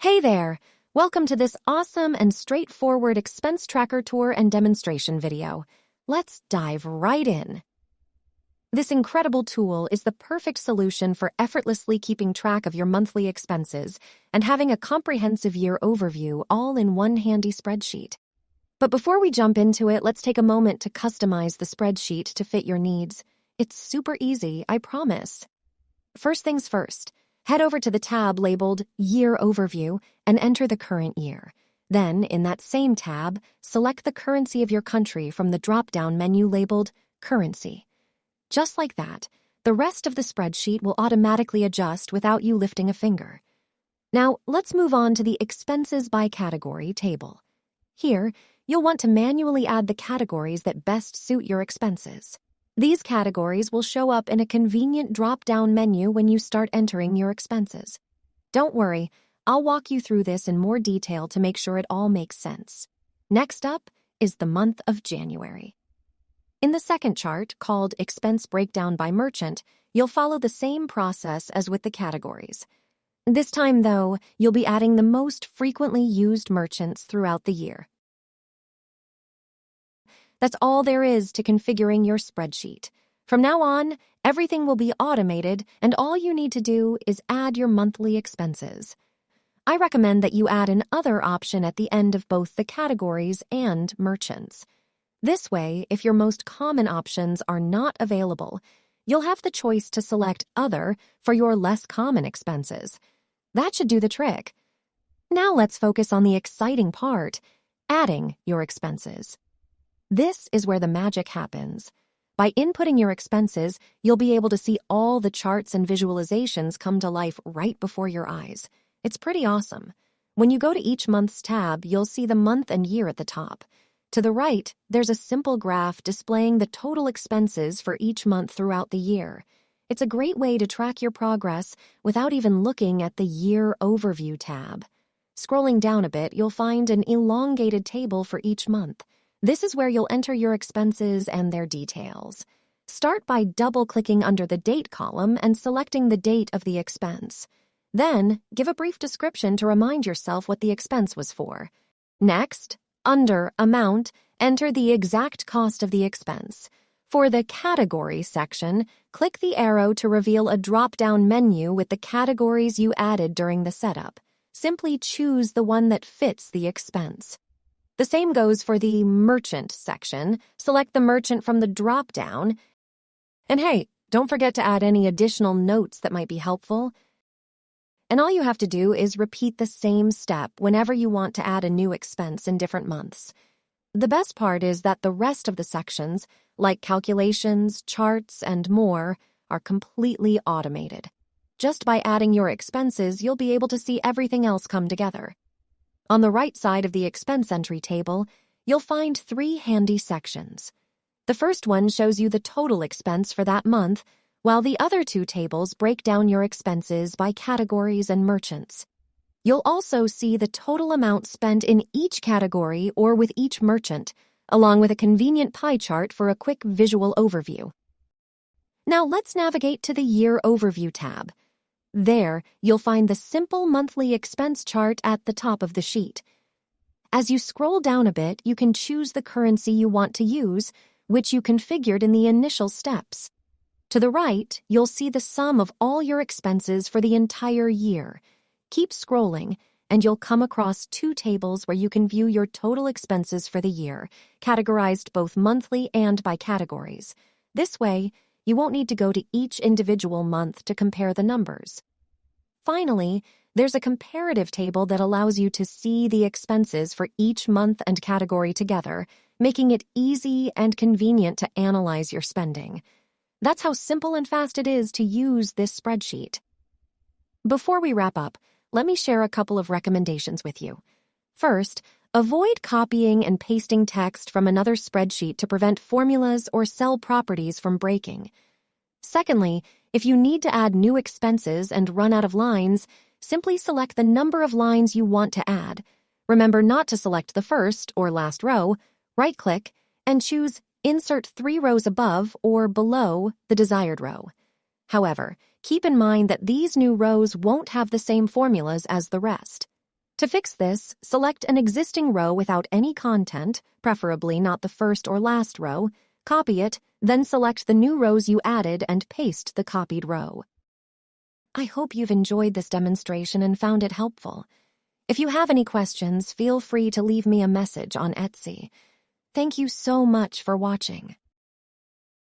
Hey there! Welcome to this awesome and straightforward expense tracker tour and demonstration video. Let's dive right in. This incredible tool is the perfect solution for effortlessly keeping track of your monthly expenses and having a comprehensive year overview all in one handy spreadsheet. But before we jump into it, let's take a moment to customize the spreadsheet to fit your needs. It's super easy, I promise. First things first. Head over to the tab labeled Year Overview and enter the current year. Then, in that same tab, select the currency of your country from the drop-down menu labeled Currency. Just like that, the rest of the spreadsheet will automatically adjust without you lifting a finger. Now, let's move on to the Expenses by Category table. Here, you'll want to manually add the categories that best suit your expenses. These categories will show up in a convenient drop-down menu when you start entering your expenses. Don't worry, I'll walk you through this in more detail to make sure it all makes sense. Next up is the month of January. In the second chart, called Expense Breakdown by Merchant, you'll follow the same process as with the categories. This time, though, you'll be adding the most frequently used merchants throughout the year. That's all there is to configuring your spreadsheet. From now on, everything will be automated, and all you need to do is add your monthly expenses. I recommend that you add an Other option at the end of both the categories and merchants. This way, if your most common options are not available, you'll have the choice to select Other for your less common expenses. That should do the trick. Now let's focus on the exciting part, adding your expenses. This is where the magic happens. By inputting your expenses, you'll be able to see all the charts and visualizations come to life right before your eyes. It's pretty awesome. When you go to each month's tab, you'll see the month and year at the top. To the right, there's a simple graph displaying the total expenses for each month throughout the year. It's a great way to track your progress without even looking at the Year Overview tab. Scrolling down a bit, you'll find an elongated table for each month. This is where you'll enter your expenses and their details. Start by double-clicking under the Date column and selecting the date of the expense. Then, give a brief description to remind yourself what the expense was for. Next, under Amount, enter the exact cost of the expense. For the Category section, click the arrow to reveal a drop-down menu with the categories you added during the setup. Simply choose the one that fits the expense. The same goes for the Merchant section. Select the merchant from the drop-down. And hey, don't forget to add any additional notes that might be helpful. And all you have to do is repeat the same step whenever you want to add a new expense in different months. The best part is that the rest of the sections, like calculations, charts, and more, are completely automated. Just by adding your expenses, you'll be able to see everything else come together. On the right side of the expense entry table, you'll find 3 handy sections. The first one shows you the total expense for that month, while the other 2 tables break down your expenses by categories and merchants. You'll also see the total amount spent in each category or with each merchant, along with a convenient pie chart for a quick visual overview. Now let's navigate to the Year Overview tab. There, you'll find the simple monthly expense chart at the top of the sheet. As you scroll down a bit, you can choose the currency you want to use, which you configured in the initial steps. To the right, you'll see the sum of all your expenses for the entire year. Keep scrolling, and you'll come across 2 tables where you can view your total expenses for the year, categorized both monthly and by categories. This way, you won't need to go to each individual month to compare the numbers. Finally, there's a comparative table that allows you to see the expenses for each month and category together, making it easy and convenient to analyze your spending. That's how simple and fast it is to use this spreadsheet. Before we wrap up, let me share a couple of recommendations with you. First, avoid copying and pasting text from another spreadsheet to prevent formulas or cell properties from breaking. Secondly, if you need to add new expenses and run out of lines, simply select the number of lines you want to add. Remember not to select the first or last row, right-click, and choose Insert 3 rows above or below the desired row. However, keep in mind that these new rows won't have the same formulas as the rest. To fix this, select an existing row without any content, preferably not the first or last row, copy it, then select the new rows you added and paste the copied row. I hope you've enjoyed this demonstration and found it helpful. If you have any questions, feel free to leave me a message on Etsy. Thank you so much for watching.